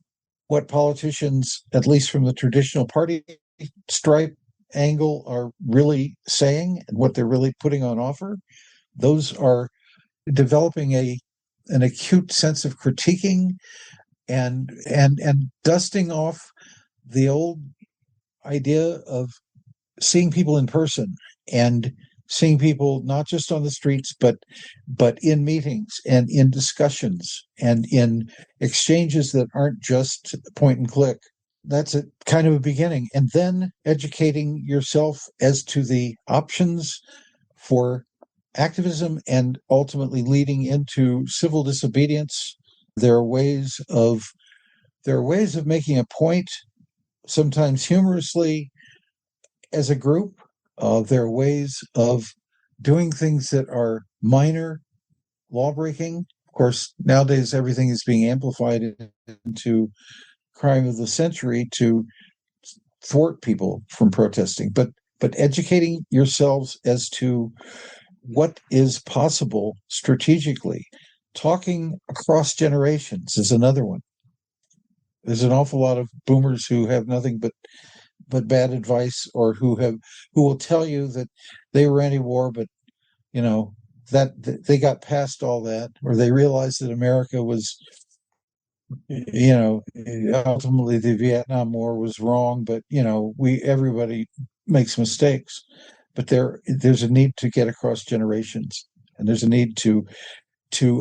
what politicians, at least from the traditional party stripe angle, are really saying and what they're really putting on offer. Those are developing an acute sense of critiquing and dusting off the old idea of seeing people in person and seeing people not just on the streets, but in meetings and in discussions and in exchanges that aren't just point and click. That's a kind of a beginning. And then educating yourself as to the options for activism and ultimately leading into civil disobedience. There are ways of making a point, sometimes humorously, as a group. There are ways of doing things that are minor lawbreaking. Of course, nowadays everything is being amplified into crime of the century to thwart people from protesting. But educating yourselves as to what is possible strategically. Talking across generations is another one. There's an awful lot of boomers who have nothing but bad advice, or who will tell you that they were anti-war, but that they got past all that, or they realized that America was, ultimately the Vietnam War was wrong, but everybody makes mistakes. But there's a need to get across generations, and there's a need to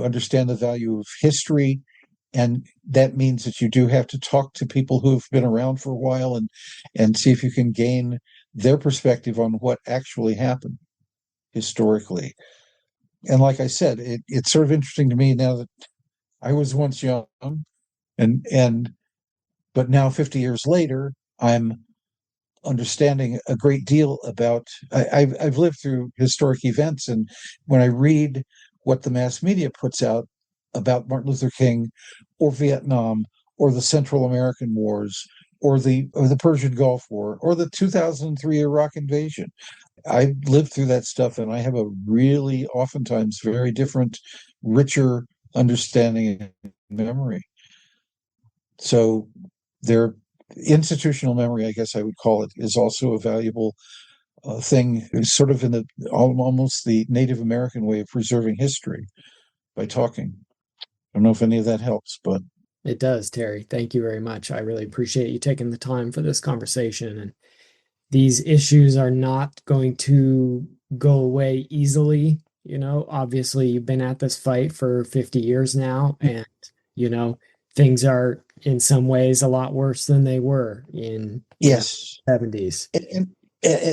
understand the value of history. And that means that you do have to talk to people who have been around for a while and see if you can gain their perspective on what actually happened historically. And like I said, it's sort of interesting to me now that I was once young, but now 50 years later, I'm understanding a great deal about. I've lived through historic events, and when I read what the mass media puts out about Martin Luther King, or Vietnam, or the Central American Wars, or the Persian Gulf War, or the 2003 Iraq invasion, I lived through that stuff, and I have a really, oftentimes, very different, richer understanding and memory. So their institutional memory, I guess I would call it, is also a valuable thing, sort of in the almost the Native American way of preserving history by talking. I don't know if any of that helps, but It does, Terry. Thank you very much. I really appreciate you taking the time for this conversation. And these issues are not going to go away easily. Obviously, you've been at this fight for 50 years now, and, things are in some ways a lot worse than they were in yes, the 70s. And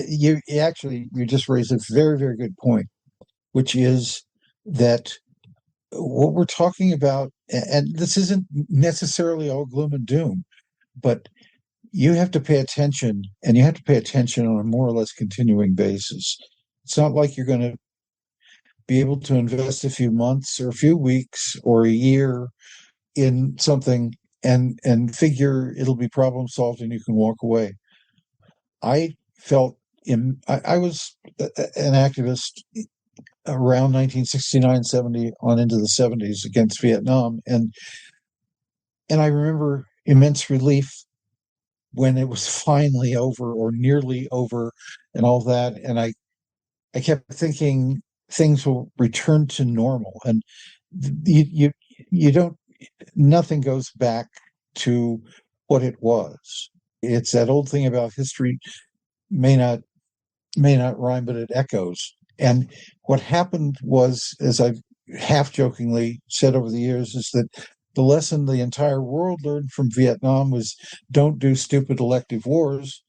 you just raised a very, very good point, which is that what we're talking about, and this isn't necessarily all gloom and doom, but you have to pay attention, and you have to pay attention on a more or less continuing basis. It's not like you're going to be able to invest a few months or a few weeks or a year in something and figure it'll be problem solved and you can walk away. I felt I was an activist around 1969, 70 on into the 70s against Vietnam. And I remember immense relief when it was finally over or nearly over and all that. And I kept thinking things will return to normal. And you don't, nothing goes back to what it was. It's that old thing about history may not rhyme, but it echoes. And what happened was, as I've half jokingly said over the years, is that the lesson the entire world learned from Vietnam was don't do stupid elective wars.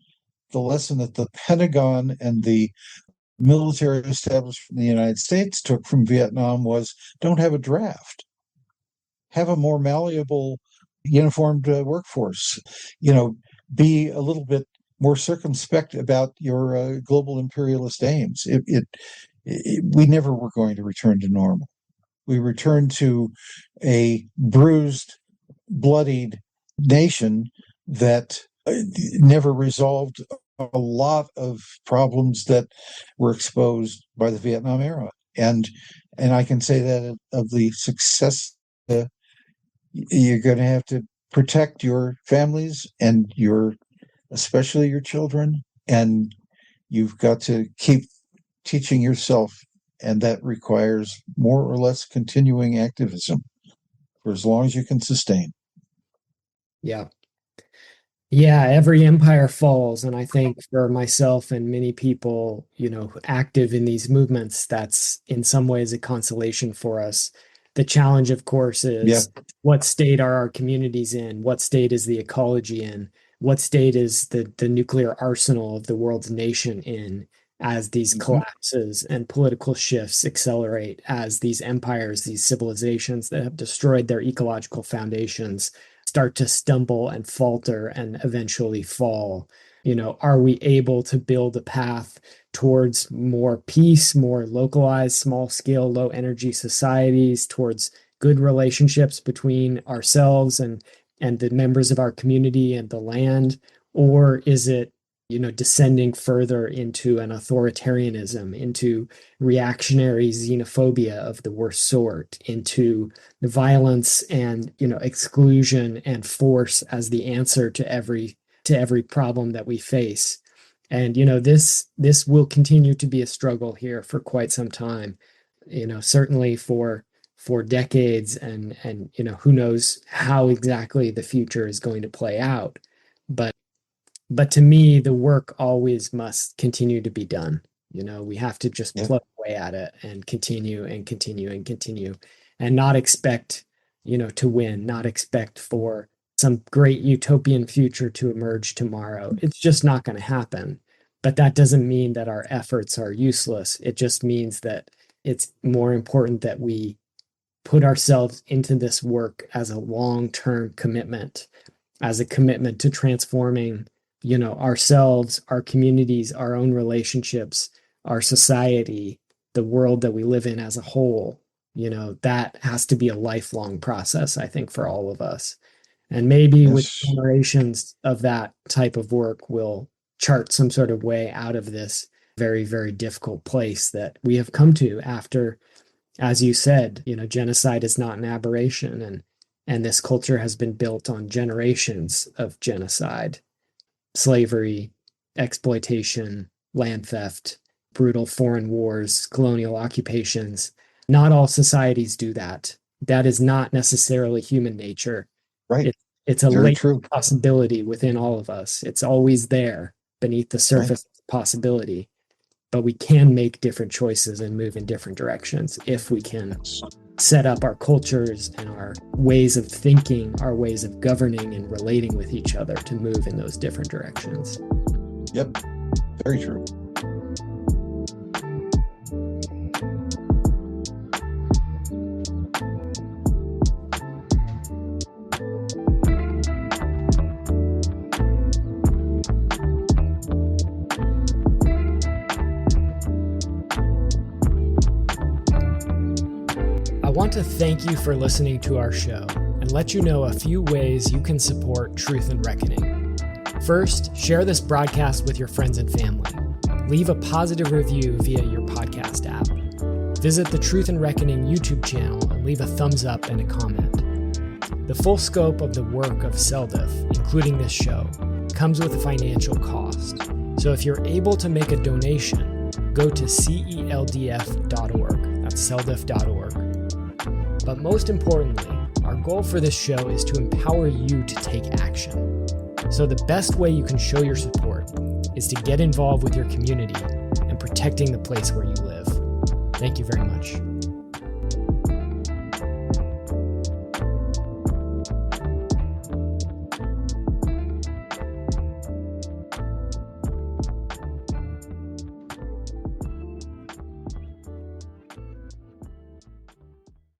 The lesson that the Pentagon and the military establishment in the United States took from Vietnam was don't have a draft. Have a more malleable, uniformed workforce. Be a little bit more circumspect about your global imperialist aims. We never were going to return to normal. We returned to a bruised, bloodied nation that never resolved a lot of problems that were exposed by the Vietnam era. And I can say that of the success, you're going to have to protect your families and especially your children, and you've got to keep teaching yourself, and that requires more or less continuing activism for as long as you can sustain. Yeah. Yeah, every empire falls. And I think for myself and many people, active in these movements, that's in some ways a consolation for us. The challenge, of course, is what state are our communities in? What state is the ecology in? What state is the nuclear arsenal of the world's nation in as these collapses and political shifts accelerate, as these empires, these civilizations that have destroyed their ecological foundations start to stumble and falter and eventually fall? Are we able to build a path towards more peace, more localized, small scale, low energy societies, towards good relationships between ourselves and the members of our community and the land? Or is it, descending further into an authoritarianism, into reactionary xenophobia of the worst sort, into the violence and, exclusion and force as the answer to every problem that we face? And, this will continue to be a struggle here for quite some time, certainly for decades, and who knows how exactly the future is going to play out. But to me, the work always must continue to be done. We have to just plug away at it and continue and continue and continue, and not expect, to win, not expect for some great utopian future to emerge tomorrow. It's just not going to happen. But that doesn't mean that our efforts are useless. It just means that it's more important that we put ourselves into this work as a long-term commitment, as a commitment to transforming ourselves, our communities, our own relationships, our society, the world that we live in as a whole. That has to be a lifelong process, I think, for all of us. And maybe with generations of that type of work, we'll chart some sort of way out of this very, very difficult place that we have come to after, as you said, genocide is not an aberration, and this culture has been built on generations of genocide. Slavery, exploitation, land theft, brutal foreign wars, colonial occupations. Not all societies do that. That is not necessarily human nature. Right. It's a latent possibility within all of us. It's always there beneath the surface of possibility. But we can make different choices and move in different directions if we can set up our cultures and our ways of thinking, our ways of governing and relating with each other to move in those different directions. Yep, very true. want to thank you for listening to our show and let you know a few ways you can support Truth and Reckoning. First, share this broadcast with your friends and family. Leave a positive review via your podcast app. Visit the Truth and Reckoning YouTube channel and leave a thumbs up and a comment. The full scope of the work of CELDF, including this show, comes with a financial cost. So if you're able to make a donation, go to CELDF.org. That's CELDF.org. But most importantly, our goal for this show is to empower you to take action. So the best way you can show your support is to get involved with your community and protecting the place where you live. Thank you very much.